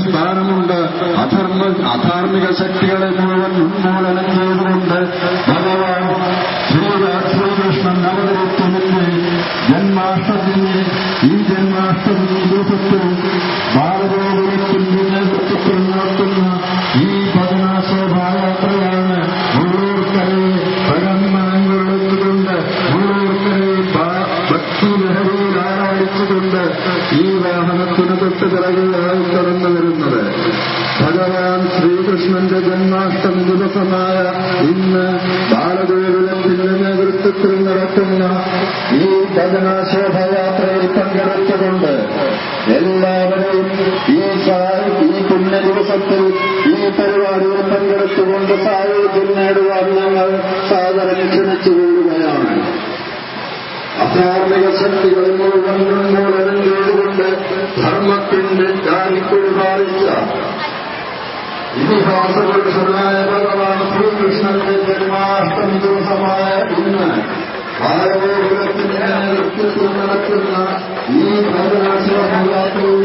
സ്ഥാനമുണ്ട്. അധാർമിക ശക്തികളെ മുഴുവൻ ഉന്മൂലനം ചെയ്തുകൊണ്ട് ഭഗവാൻ ശ്രീകൃഷ്ണൻ അവതരിച്ചതിന്റെ ജന്മാഷ്ടമിയെ ഈ ജന്മാഷ്ടമി ദിവസത്തിൽ ബാലഗോകുലത്തിന്റെ നേതൃത്വത്തിൽ നടത്തുന്ന ഈ ഭജനാശോഭായാത്രയാണ് മുള്ളൂർക്കരയെ പ്രകമ്പനങ്ങളുള്ളുകൊണ്ട് മുള്ളൂർക്കരയെ ഭക്തി ലഹരിയിൽ ആരാധിച്ചുകൊണ്ട് ഈ വാഹനത്തിന് തൊട്ട് പിറകിലായി കടന്നു വരുന്നത്. ഭഗവാൻ ശ്രീകൃഷ്ണന്റെ ജന്മാഷ്ടമി ദിവസമായ ഇന്ന് ബാലഗോകുലത്തിന്റെ നേതൃത്വത്തിൽ നടത്തുന്ന ഈ ഭജനാശോഭയാത്രയിൽ പങ്കെടുത്തുകൊണ്ട് എല്ലാവരെയും ഈ പുണ്യ ദിവസത്തിൽ ഈ പരിപാടിയിൽ പങ്കെടുത്തുകൊണ്ട് സായുജ്യം നേടുവാൻ ഞങ്ങൾ സാദരം ക്ഷണിച്ചുകൊള്ളുകയാണ്. അധാർമിക ശക്തികളിൽ മുഴുവൻ ഉന്മൂലനം ചെയ്തുകൊണ്ട് ധർമ്മത്തിന്റെ കാലിക്കുടി പാലിച്ച ഇതിഹാസപുരുഷനായ ഭഗവാൻ ശ്രീകൃഷ്ണന്റെ ജന്മാഷ്ടമി ദിവസമായ ഇന്ന് ബാലഗോകുലത്തിന്റെ നേതൃത്വത്തിൽ നടത്തുന്ന ഈ ഭജനാശോഭയാത്രയിൽ